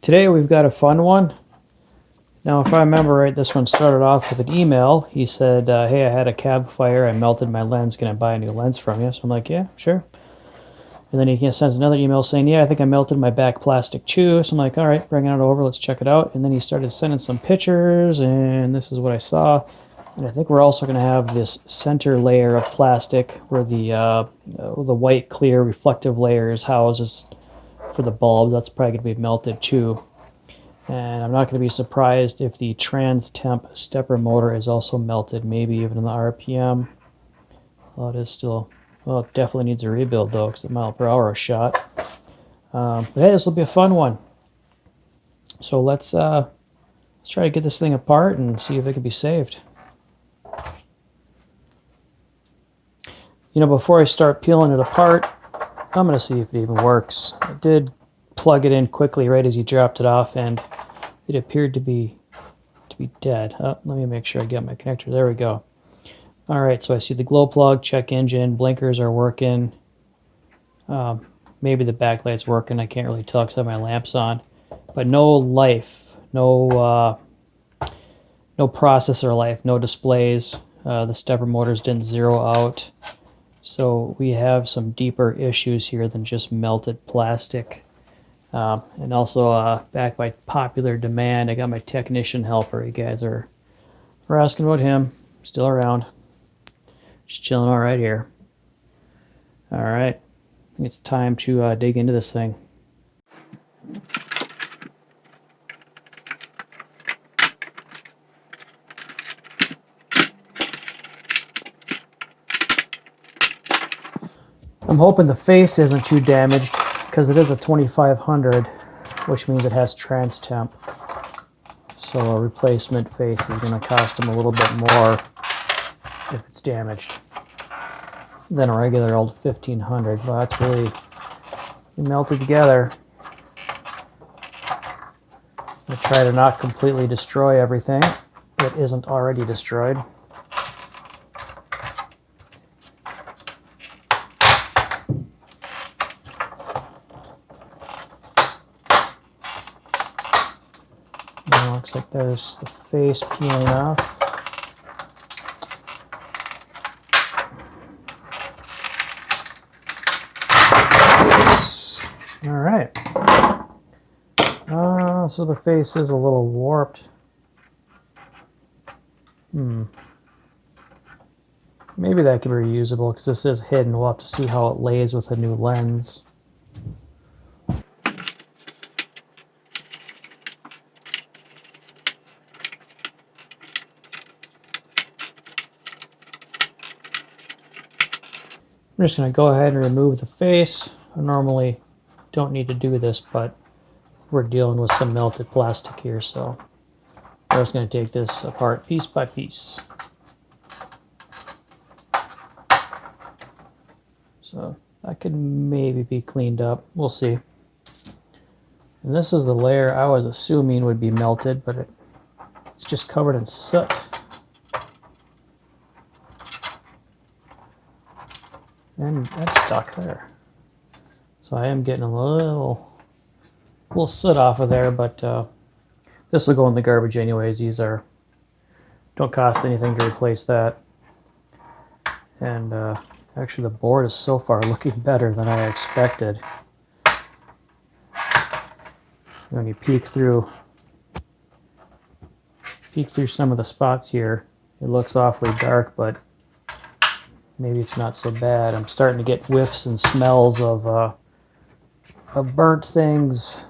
today we've got a fun one. Now, if I remember right, this one started off with an email. He said, hey, I had a cab fire. I melted my lens. Can I buy a new lens from you? So I'm like, yeah, sure. And then he sends another email saying, yeah, I think I melted my back plastic chew. So I'm like, all right, bring it over. Let's check it out. And then he started sending some pictures, and this is what I saw. And I think we're also going to have this center layer of plastic where the white, clear, reflective layer is housed for the bulbs. That's probably going to be melted chew. And I'm not going to be surprised if the trans temp stepper motor is also melted, maybe even in the RPM. Well, it is still, well, it definitely needs a rebuild though, because the mile per hour is shot. But hey, this will be a fun one. So let's try to get this thing apart and see if it can be saved. You know, before I start peeling it apart, I'm going to see if it even works. I did plug it in quickly right as he dropped it off, and it appeared to be dead. Let me make sure I get my connector. There we go. All right, so I see the glow plug, check engine, blinkers are working. Maybe the backlight's working. I can't really tell because I have my lamps on. But no life, no processor life, no displays. The stepper motors didn't zero out. So we have some deeper issues here than just melted plastic. And also, back by popular demand, I got my technician helper. You guys are asking about him. Still around. Just chilling all right here. All right. It's time to dig into this thing. I'm hoping the face isn't too damaged, because it is a 2500, which means it has trans temp. So a replacement face is going to cost them a little bit more if it's damaged than a regular old 1500. Well, that's really melted together. I try to not completely destroy everything that isn't already destroyed. Looks like there's the face peeling off. All right. So the face is a little warped. Maybe that could be reusable because this is hidden. We'll have to see how it lays with a new lens. I'm just going to go ahead and remove the face. I normally don't need to do this, but we're dealing with some melted plastic here, so I'm just going to take this apart piece by piece. So that could maybe be cleaned up. We'll see. And this is the layer I was assuming would be melted, but it's just covered in soot. And that's stuck there. So I am getting a little soot off of there, but this will go in the garbage anyways. These don't cost anything to replace that. And actually the board is so far looking better than I expected. When you peek through some of the spots here, it looks awfully dark, but maybe it's not so bad. I'm starting to get whiffs and smells of burnt things.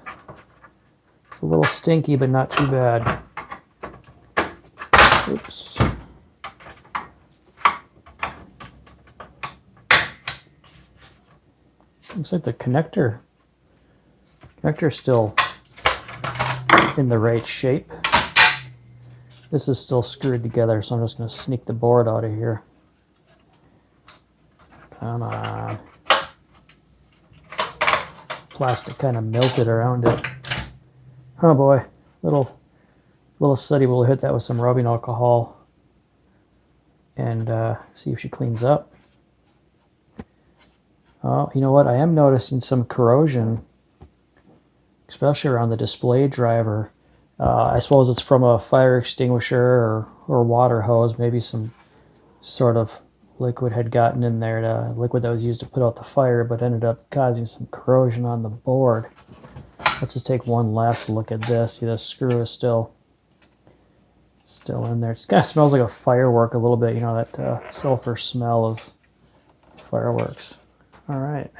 It's a little stinky, but not too bad. Oops. Looks like the connector's still in the right shape. This is still screwed together, so I'm just going to sneak the board out of here. Come on. Plastic kind of melted around it. Oh boy, little sooty. We'll hit that with some rubbing alcohol and see if she cleans up. Oh, you know what? I am noticing some corrosion especially around the display driver. I suppose it's from a fire extinguisher or water hose. Maybe some sort of liquid had gotten in there, liquid that was used to put out the fire, but ended up causing some corrosion on the board. Let's just take one last look at this. See, the screw is still in there. It kind of smells like a firework a little bit, you know, that sulfur smell of fireworks. All right.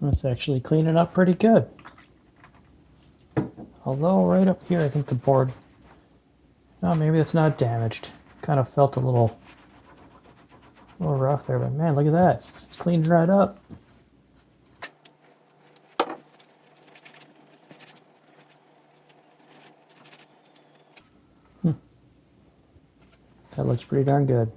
That's actually cleaning up pretty good. Although right up here, I think the board, oh, maybe it's not damaged. Kind of felt a little rough there, but man, look at that. It's cleaned right up. That looks pretty darn good.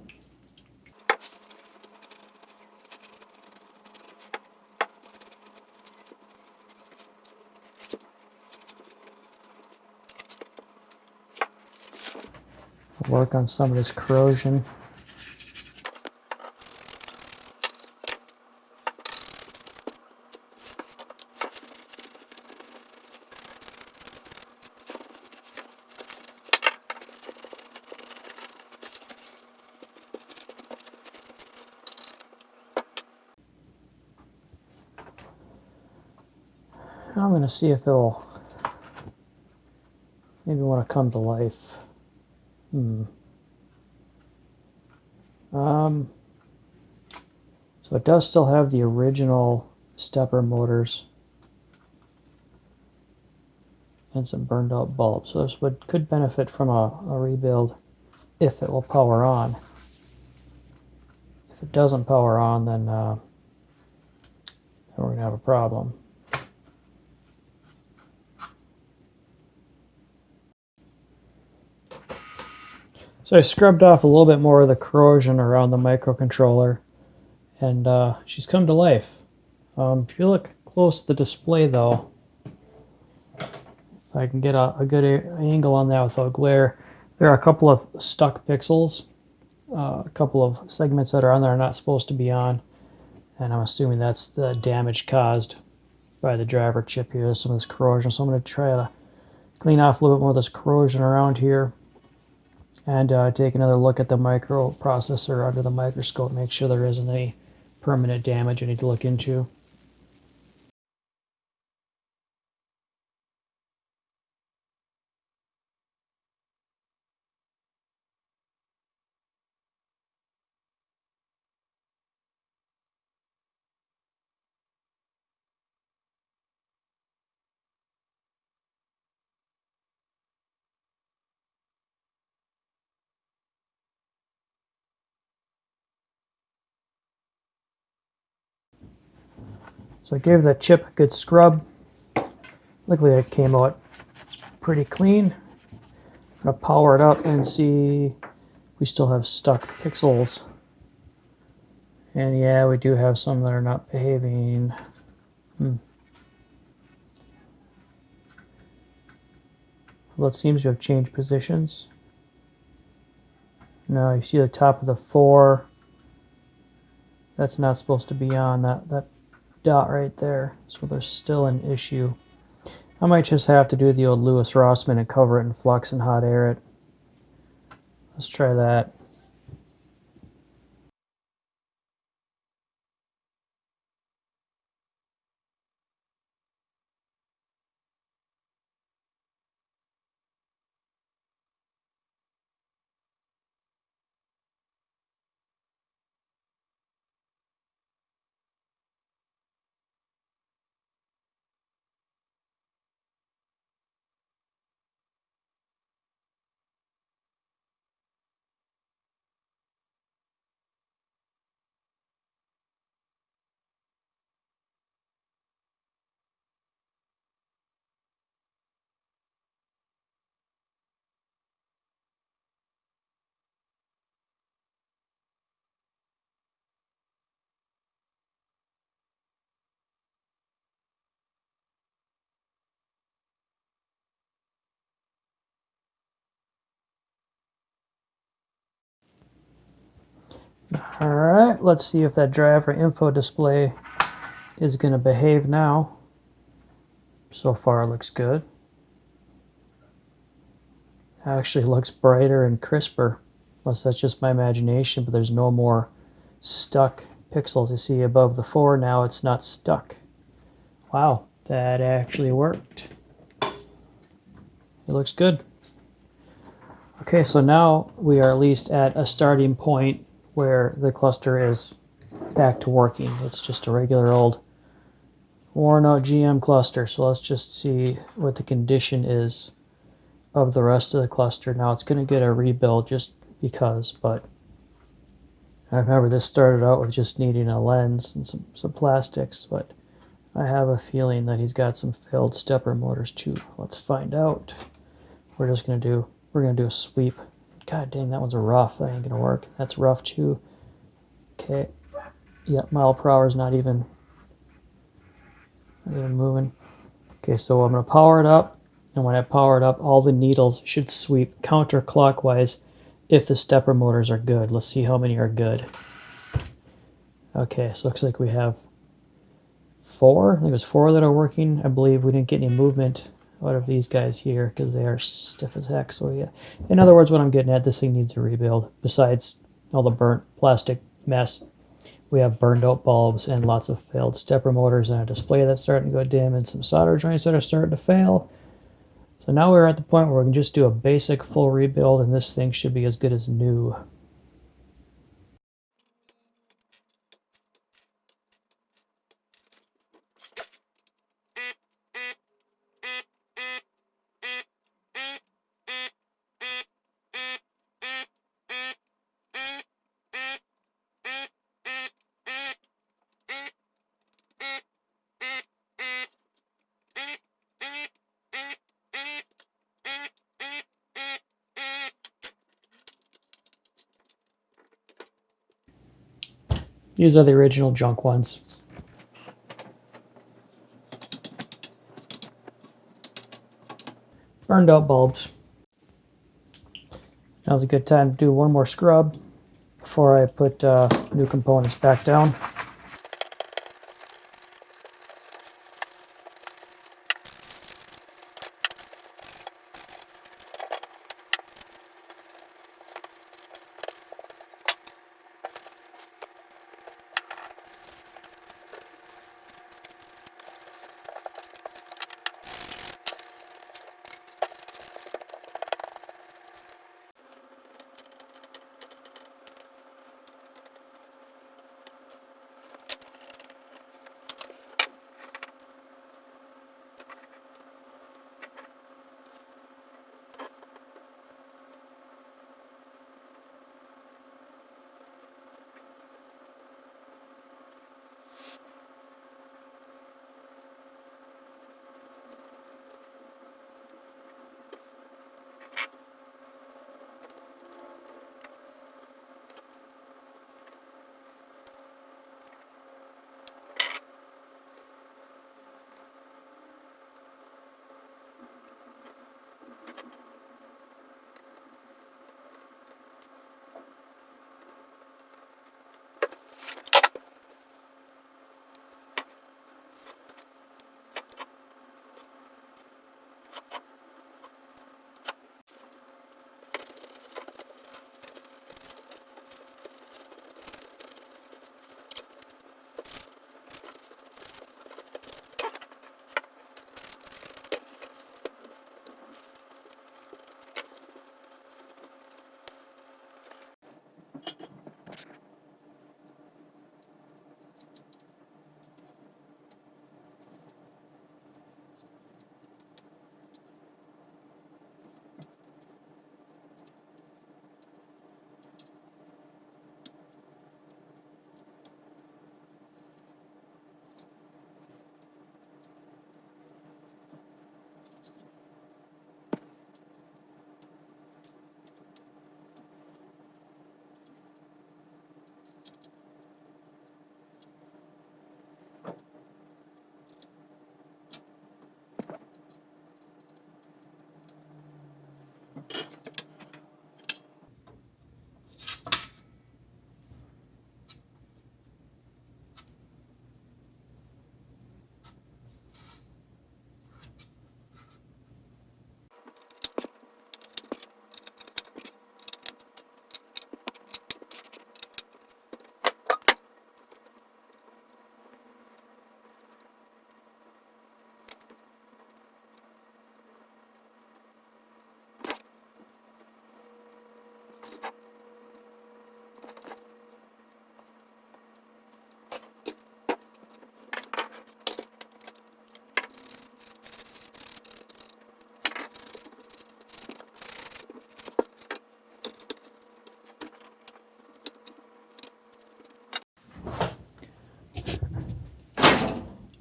Work on some of this corrosion. I'm going to see if it'll maybe want to come to life. So it does still have the original stepper motors and some burned out bulbs. So this could benefit from a rebuild if it will power on. If it doesn't power on, then we're going to have a problem. So I scrubbed off a little bit more of the corrosion around the microcontroller, and she's come to life. If you look close at the display though, if I can get a good angle on that without glare, there are a couple of stuck pixels, a couple of segments that are on there are not supposed to be on, and I'm assuming that's the damage caused by the driver chip here, some of this corrosion. So I'm going to try to clean off a little bit more of this corrosion around here, and take another look at the microprocessor under the microscope, make sure there isn't any permanent damage I need to look into. So I gave the chip a good scrub. Luckily it came out pretty clean. I'm going to power it up and see if we still have stuck pixels. And yeah, we do have some that are not behaving. Well, it seems to have changed positions. No, you see the top of the 4. That's not supposed to be on, that dot right there. So there's still an issue. I might just have to do the old Louis Rossmann and cover it in flux and hot air it. Let's try that. All right, let's see if that driver info display is going to behave now. So far, it looks good. Actually looks brighter and crisper. Unless that's just my imagination, but there's no more stuck pixels. You see above the 4 now, it's not stuck. Wow, that actually worked. It looks good. Okay, so now we are at least at a starting point where the cluster is back to working. It's just a regular old worn out GM cluster. So let's just see what the condition is of the rest of the cluster. Now it's going to get a rebuild just because, but I remember this started out with just needing a lens and some plastics, but I have a feeling that he's got some failed stepper motors too. Let's find out. We're gonna do a sweep. God dang, that one's rough. That ain't gonna work. That's rough too. Okay. Yep, mile per hour is not even moving. Okay, so I'm gonna power it up, and when I power it up, all the needles should sweep counterclockwise if the stepper motors are good. Let's see how many are good. Okay, so looks like we have 4. I think it was 4 that are working. I believe we didn't get any movement out of these guys here because they are stiff as heck. So yeah, in other words, what I'm getting at, this thing needs a rebuild. Besides all the burnt plastic mess, we have burned out bulbs and lots of failed stepper motors and a display that's starting to go dim and some solder joints that are starting to fail. So now we're at the point where we can just do a basic full rebuild and this thing should be as good as new. These are the original junk ones. Burned out bulbs. Now's a good time to do one more scrub before I put new components back down.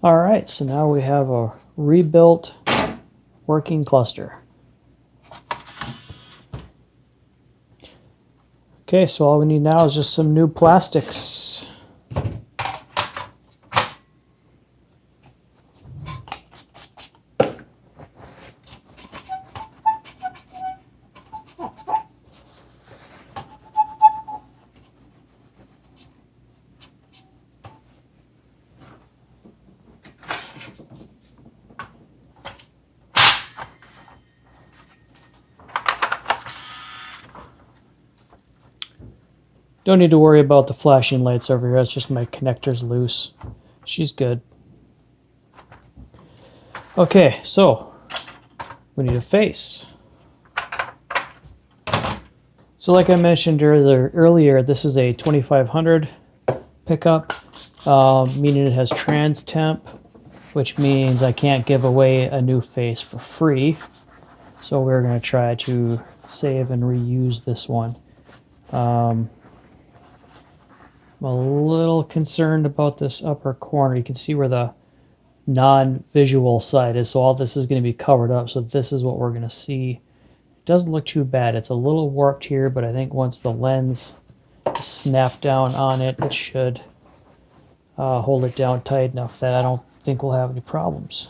All right, so now we have a rebuilt working cluster. Okay, so all we need now is just some new plastics. Don't need to worry about the flashing lights over here. It's just my connector's loose. She's good. Okay, so we need a face. So like I mentioned earlier, this is a 2500 pickup, meaning it has trans temp, which means I can't give away a new face for free. So we're going to try to save and reuse this one. I'm a little concerned about this upper corner. You can see where the non-visual side is, so all this is going to be covered up. So this is what we're going to see. It doesn't look too bad. It's a little warped here, but I think once the lens is snapped down on it, it should hold it down tight enough that I don't think we'll have any problems.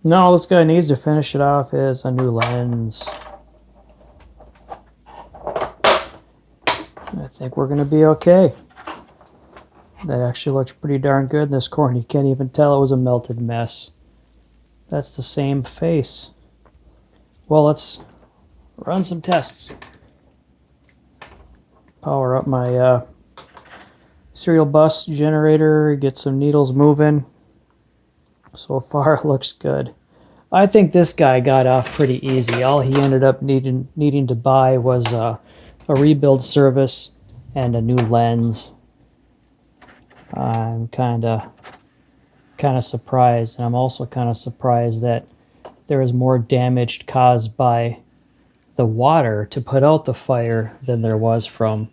Now all this guy needs to finish it off is a new lens. I think we're going to be okay. That actually looks pretty darn good in this corner. You can't even tell it was a melted mess. That's the same face. Well, let's run some tests. Power up my serial bus generator, get some needles moving. So far it looks good. I think this guy got off pretty easy. All he ended up needing to buy was a rebuild service and a new lens. I'm kind of surprised, and I'm also kind of surprised that there is more damage caused by the water to put out the fire than there was from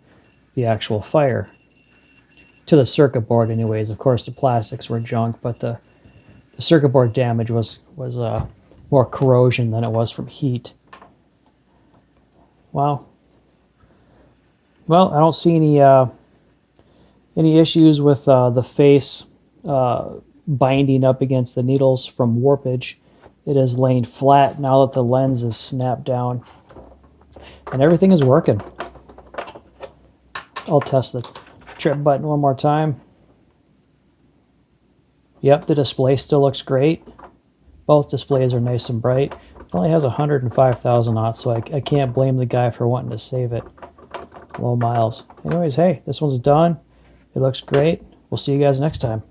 the actual fire. To the circuit board anyways. Of course the plastics were junk, but the circuit board damage was more corrosion than it was from heat. Wow. Well, I don't see any issues with the face binding up against the needles from warpage. It is laying flat now that the lens is snapped down, and everything is working. I'll test the trip button one more time. Yep, the display still looks great. Both displays are nice and bright. It only has 105,000 watts, so I can't blame the guy for wanting to save it. Low miles. Anyways, hey, this one's done. It looks great. We'll see you guys next time.